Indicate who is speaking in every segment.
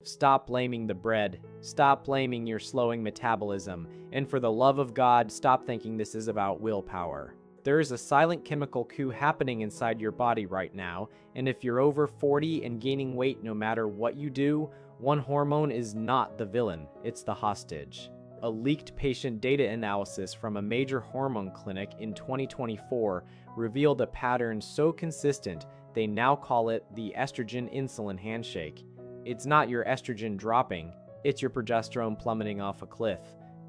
Speaker 1: Stop blaming the bread. Stop blaming your slowing metabolism. And for the love of God, stop thinking this is about willpower. There is a silent chemical coup happening inside your body right now, and if you're over 40 and gaining weight no matter what you do, one hormone is not the villain, it's the hostage. A leaked patient data analysis from a major hormone clinic in 2024 revealed a pattern so consistent they now call it the estrogen-insulin handshake. It's not your estrogen dropping, it's your progesterone plummeting off a cliff,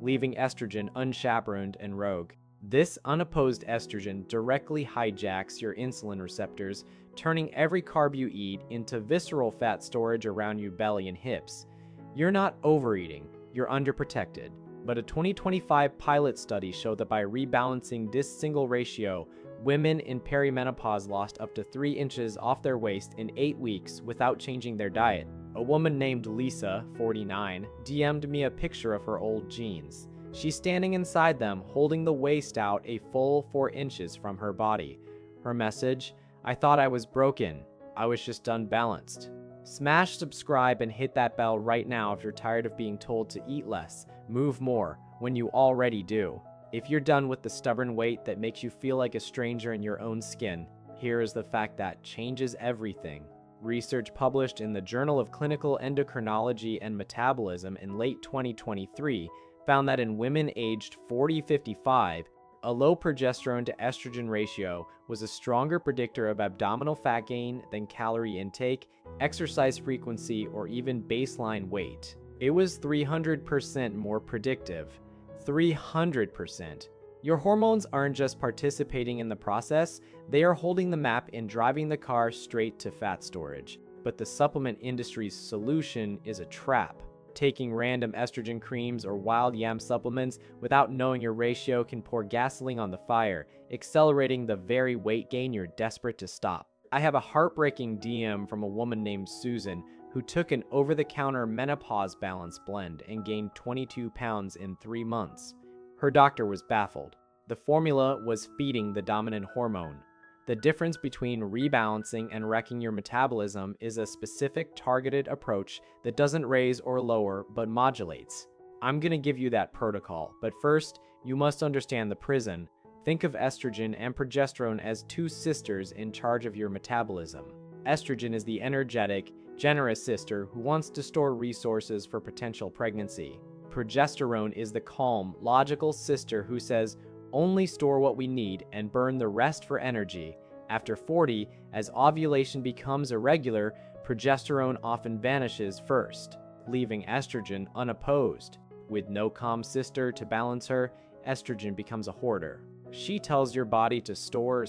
Speaker 1: leaving estrogen unchaperoned and rogue. This unopposed estrogen directly hijacks your insulin receptors, turning every carb you eat into visceral fat storage around your belly and hips. You're not overeating, you're underprotected. But a 2025 pilot study showed that by rebalancing this single ratio, women in perimenopause lost up to 3 inches off their waist in 8 weeks without changing their diet. A woman named Lisa, 49, DM'd me a picture of her old jeans. She's standing inside them, holding the waist out a full 4 inches from her body. Her message: I thought I was broken. I was just unbalanced. Smash subscribe and hit that bell right now if you're tired of being told to eat less, move more, when you already do. If you're done with the stubborn weight that makes you feel like a stranger in your own skin, here is the fact that changes everything. Research published in the Journal of Clinical Endocrinology and Metabolism in late 2023 found that in women aged 40-55, a low progesterone to estrogen ratio was a stronger predictor of abdominal fat gain than calorie intake, exercise frequency, or even baseline weight. It was 300% more predictive. 300%. Your hormones aren't just participating in the process, they are holding the map and driving the car straight to fat storage. But the supplement industry's solution is a trap. Taking random estrogen creams or wild yam supplements without knowing your ratio can pour gasoline on the fire, accelerating the very weight gain you're desperate to stop. I have a heartbreaking DM from a woman named Susan who took an over-the-counter menopause balance blend and gained 22 pounds in 3 months. Her doctor was baffled. The formula was feeding the dominant hormone. The difference between rebalancing and wrecking your metabolism is a specific targeted approach that doesn't raise or lower but modulates. I'm gonna give you that protocol, but first, you must understand the prison. Think of estrogen and progesterone as two sisters in charge of your metabolism. Estrogen is the energetic, generous sister who wants to store resources for potential pregnancy. Progesterone is the calm, logical sister who says, only store what we need and burn the rest for energy. After 40, as ovulation becomes irregular, progesterone often vanishes first, leaving estrogen unopposed. With no calm sister to balance her, estrogen becomes a hoarder. She tells your body to store,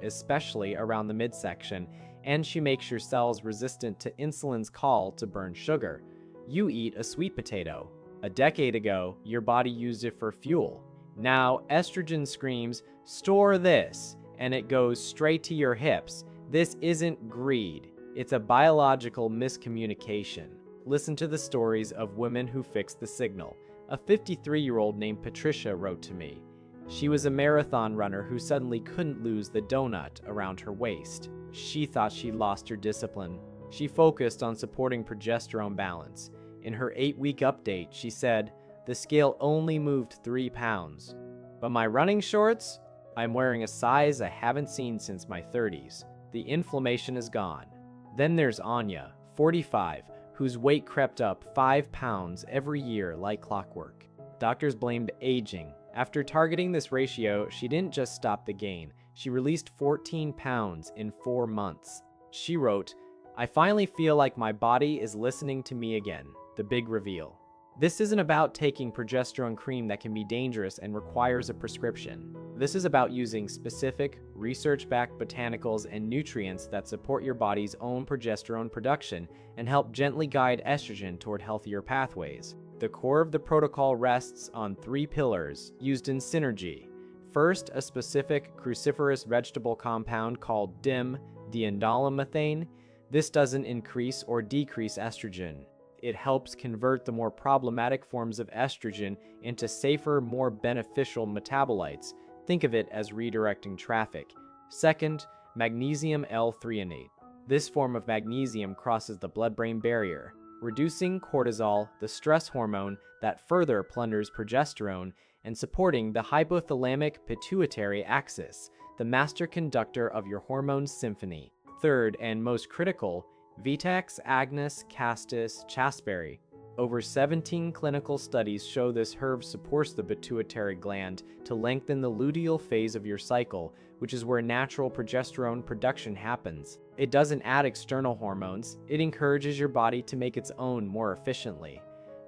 Speaker 1: especially around the midsection, and she makes your cells resistant to insulin's call to burn sugar. You eat a sweet potato. A decade ago, your body used it for fuel. Now, estrogen screams, store this, and it goes straight to your hips. This isn't greed. It's a biological miscommunication. Listen to the stories of women who fixed the signal. A 53-year-old named Patricia wrote to me. She was a marathon runner who suddenly couldn't lose the donut around her waist. She thought she'd lost her discipline. She focused on supporting progesterone balance. In her 8-week update, she said, the scale only moved 3 pounds. But my running shorts? I'm wearing a size I haven't seen since my 30s. The inflammation is gone. Then there's Anya, 45, whose weight crept up 5 pounds every year like clockwork. Doctors blamed aging. After targeting this ratio, she didn't just stop the gain. She released 14 pounds in 4 months. She wrote, I finally feel like my body is listening to me again. The big reveal. This isn't about taking progesterone cream that can be dangerous and requires a prescription. This is about using specific, research-backed botanicals and nutrients that support your body's own progesterone production and help gently guide estrogen toward healthier pathways. The core of the protocol rests on 3 pillars used in synergy. First, a specific cruciferous vegetable compound called DIM, diindolylmethane. This doesn't increase or decrease estrogen. It helps convert the more problematic forms of estrogen into safer, more beneficial metabolites. Think of it as redirecting traffic. Second, magnesium L-threonate. This form of magnesium crosses the blood-brain barrier. reducing cortisol, the stress hormone that further plunders progesterone, and supporting the hypothalamic pituitary axis, the master conductor of your hormone symphony. Third, and most critical, Vitex agnus castus chasperi. Over 17 clinical studies show this herb supports the pituitary gland to lengthen the luteal phase of your cycle, which is where natural progesterone production happens. It doesn't add external hormones, it encourages your body to make its own more efficiently.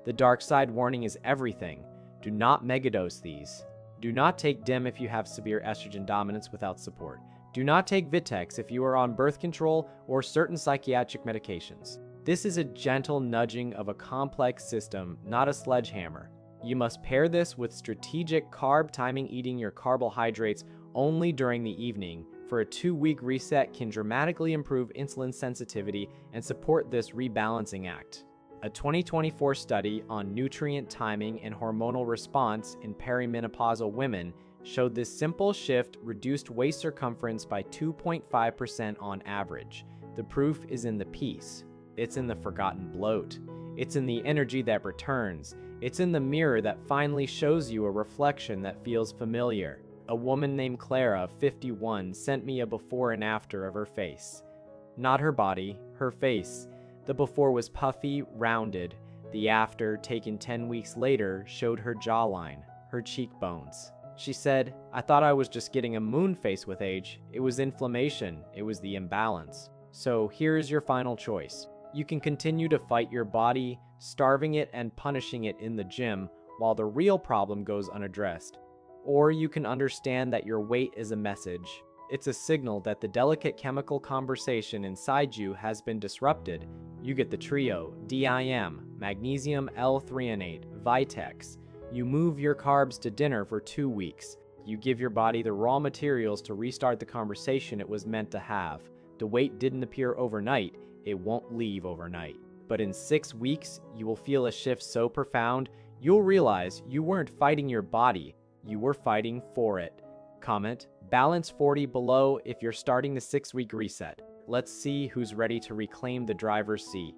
Speaker 1: The dark side warning is everything. Do not megadose these. Do not take DIM if you have severe estrogen dominance without support. Do not take Vitex if you are on birth control or certain psychiatric medications. This is a gentle nudging of a complex system, not a sledgehammer. You must pair this with strategic carb timing, eating your carbohydrates only during the evening, for a 2-week reset can dramatically improve insulin sensitivity and support this rebalancing act. A 2024 study on nutrient timing and hormonal response in perimenopausal women showed this simple shift reduced waist circumference by 2.5% on average. The proof is in the piece. It's in the forgotten bloat. It's in the energy that returns. It's in the mirror that finally shows you a reflection that feels familiar. A woman named Clara, 51, sent me a before and after of her face. Not her body, her face. The before was puffy, rounded. The after, taken 10 weeks later, showed her jawline, her cheekbones. She said, "I thought I was just getting a moon face with age. It was inflammation. It was the imbalance." So here's your final choice. You can continue to fight your body, starving it and punishing it in the gym, while the real problem goes unaddressed. Or you can understand that your weight is a message. It's a signal that the delicate chemical conversation inside you has been disrupted. You get the trio, DIM, magnesium L-threonate, Vitex. You move your carbs to dinner for 2 weeks. You give your body the raw materials to restart the conversation it was meant to have. The weight didn't appear overnight, it won't leave overnight. But in 6 weeks, you will feel a shift so profound, you'll realize you weren't fighting your body, you were fighting for it. Comment, balance 40 below if you're starting the 6-week reset. Let's see who's ready to reclaim the driver's seat.